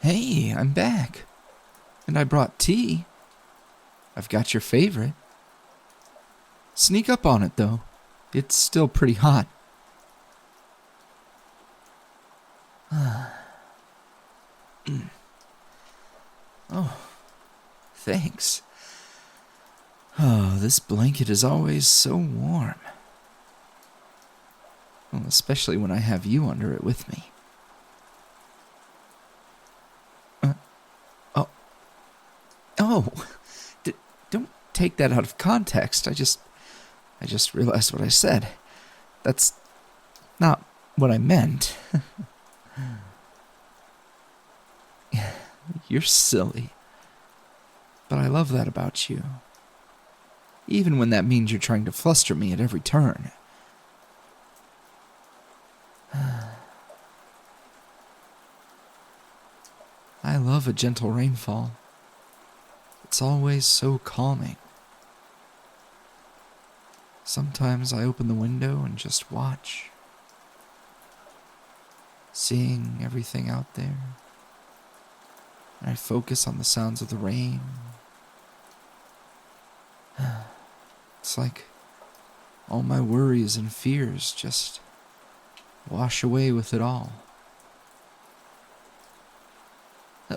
Hey, I'm back. And I brought tea. I've got your favorite. Sneak up on it, though. It's still pretty hot. Oh, thanks. Oh, this blanket is always so warm. Well, especially when I have you under it with me. Oh, don't take that out of context. I just realized what I said. That's not what I meant. You're silly. But I love that about you. Even when that means you're trying to fluster me at every turn. I love a gentle rainfall. It's always so calming. Sometimes I open the window and just watch, seeing everything out there. And I focus on the sounds of the rain. It's like all my worries and fears just wash away with it all.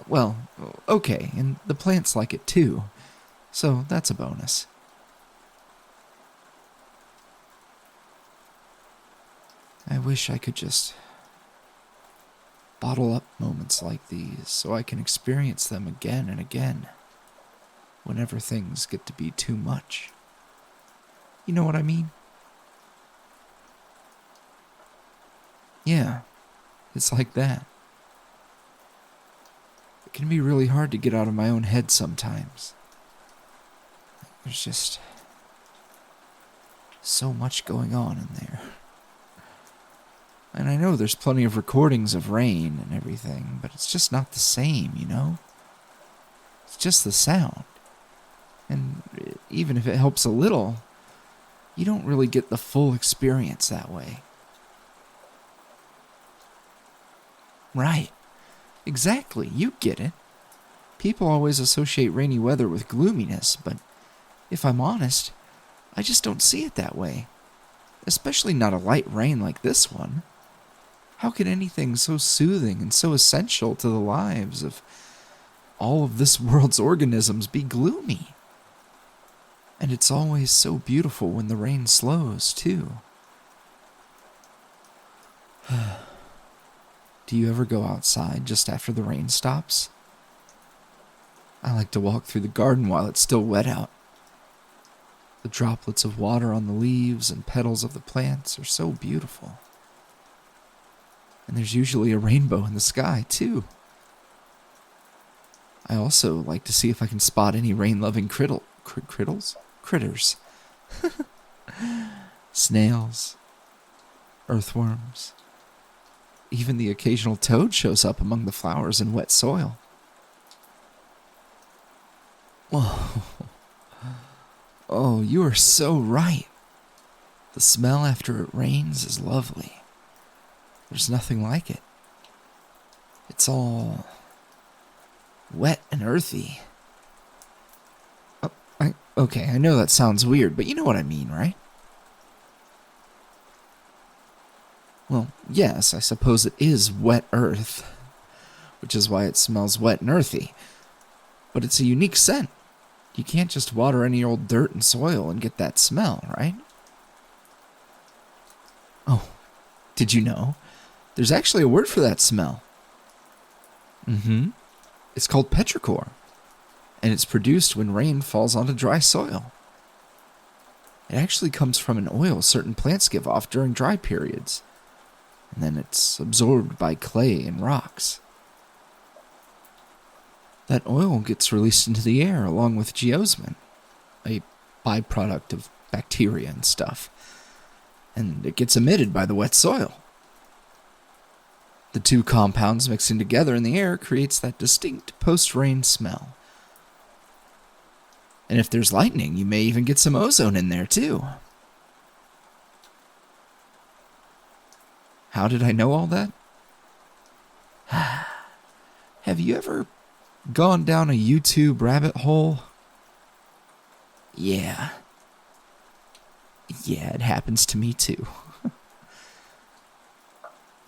Well, okay, and the plants like it too, so that's a bonus. I wish I could just bottle up moments like these so I can experience them again and again whenever things get to be too much. You know what I mean? Yeah, it's like that. It can be really hard to get out of my own head sometimes. There's just so much going on in there. And I know there's plenty of recordings of rain and everything, but it's just not the same, you know? It's just the sound. And even if it helps a little, you don't really get the full experience that way. Right. Exactly, you get it. People always associate rainy weather with gloominess, but if I'm honest, I just don't see it that way. Especially not a light rain like this one. How could anything so soothing and so essential to the lives of all of this world's organisms be gloomy? And it's always so beautiful when the rain slows, too. Do you ever go outside just after the rain stops? I like to walk through the garden while it's still wet out. The droplets of water on the leaves and petals of the plants are so beautiful. And there's usually a rainbow in the sky, too. I also like to see if I can spot any rain-loving critters. Snails, earthworms. Even the occasional toad shows up among the flowers and wet soil. Oh, you are so right. The smell after it rains is lovely. There's nothing like it. It's all wet and earthy. Okay, I know that sounds weird, but you know what I mean, right? Well, yes, I suppose it is wet earth, which is why it smells wet and earthy. But it's a unique scent. You can't just water any old dirt and soil and get that smell, right? Oh, did you know? There's actually a word for that smell. It's called petrichor, and it's produced when rain falls onto dry soil. It actually comes from an oil certain plants give off during dry periods, and then it's absorbed by clay and rocks. That oil gets released into the air along with geosmin, a byproduct of bacteria and stuff, and it gets emitted by the wet soil. The two compounds mixing together in the air creates that distinct post-rain smell. And if there's lightning, you may even get some ozone in there too. How did I know all that? Have Have you ever gone down a YouTube rabbit hole? Yeah. Yeah, it happens to me too.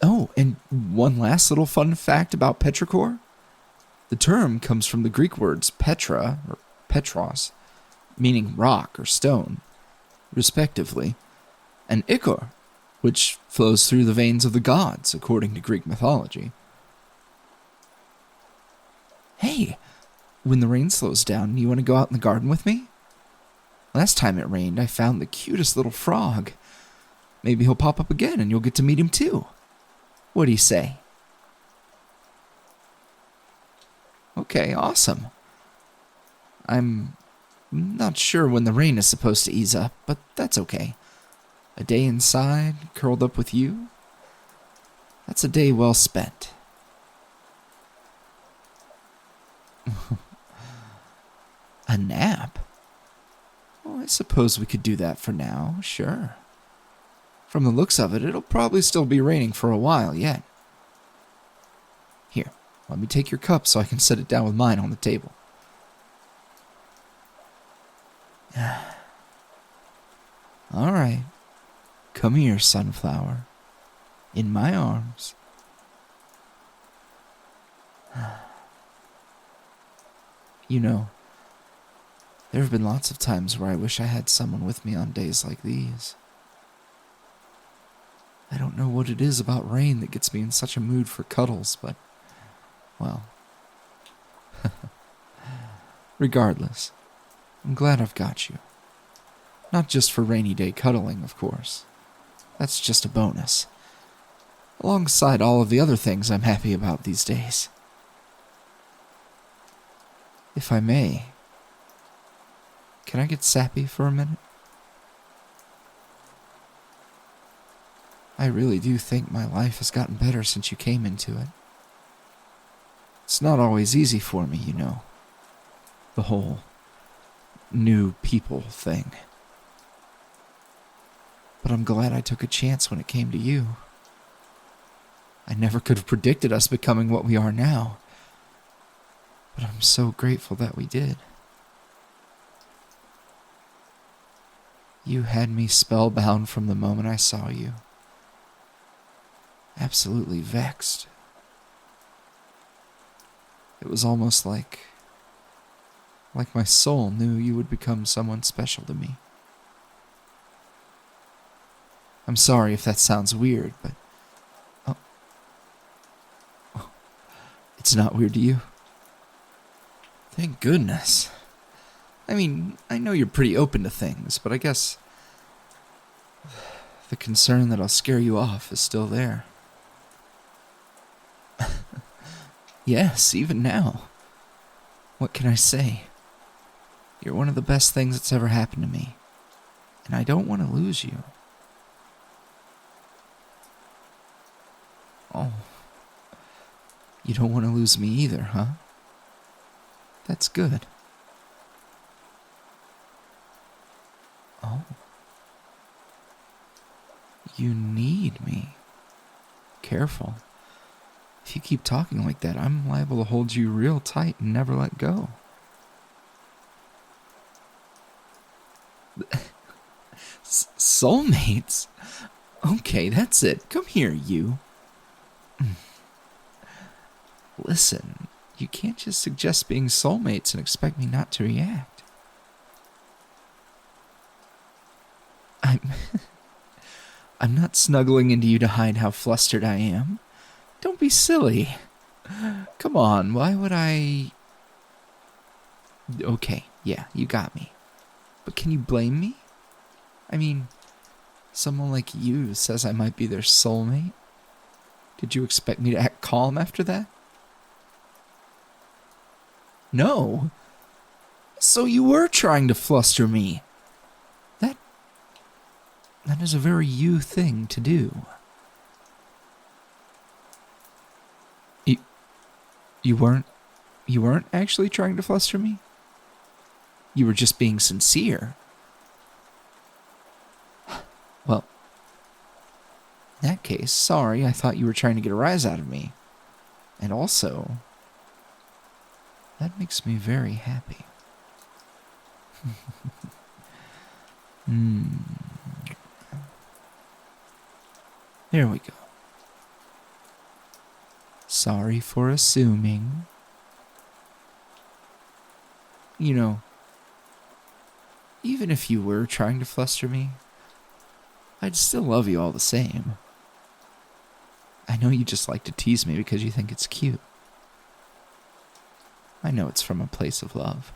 Oh, and one last little fun fact about petrichor. The term comes from the Greek words petra, or petros, meaning rock or stone, respectively, and ichor, which flows through the veins of the gods, according to Greek mythology. Hey, when the rain slows down, you want to go out in the garden with me? Last time it rained, I found the cutest little frog. Maybe he'll pop up again and you'll get to meet him too. What do you say? Okay, awesome. I'm not sure when the rain is supposed to ease up, but that's okay. A day inside, curled up with you? That's a day well spent. A nap? Well, I suppose we could do that for now, sure. From the looks of it, it'll probably still be raining for a while yet. Here, let me take your cup so I can set it down with mine on the table. All right. Come here, sunflower. In my arms. You know, there have been lots of times where I wish I had someone with me on days like these. I don't know what it is about rain that gets me in such a mood for cuddles, but, well, regardless, I'm glad I've got you. Not just for rainy day cuddling, of course. That's just a bonus. Alongside all of the other things I'm happy about these days. If I may, can I get sappy for a minute? I really do think my life has gotten better since you came into it. It's not always easy for me, you know. The whole new people thing. But I'm glad I took a chance when it came to you. I never could have predicted us becoming what we are now. But I'm so grateful that we did. You had me spellbound from the moment I saw you. Absolutely vexed. It was almost like my soul knew you would become someone special to me. I'm sorry if that sounds weird, but... Oh, it's not weird to you? Thank goodness. I mean, I know you're pretty open to things, but I guess the concern that I'll scare you off is still there. Yes, even now. What can I say? You're one of the best things that's ever happened to me, and I don't want to lose you. Oh, you don't want to lose me either, huh? That's good. Oh. You need me. Careful. If you keep talking like that, I'm liable to hold you real tight and never let go. Soulmates? Okay, that's it. Come here, you. Listen, you can't just suggest being soulmates and expect me not to react. I'm not snuggling into you to hide how flustered I am. Don't be silly. Come on, why would I... Okay, yeah, you got me. But can you blame me? I mean, someone like you says I might be their soulmate. Did you expect me to act calm after that? No. So you were trying to fluster me. That is a very you thing to do. You weren't actually trying to fluster me? You were just being sincere. Well, in that case, sorry, I thought you were trying to get a rise out of me. And also, That makes me very happy. Hmm. There we go. Sorry for assuming. You know, even if you were trying to fluster me, I'd still love you all the same. I know you just like to tease me because you think it's cute. I know it's from a place of love.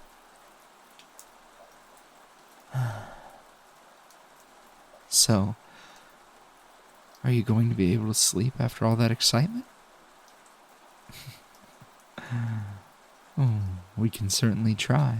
So, are you going to be able to sleep after all that excitement? Oh, we can certainly try.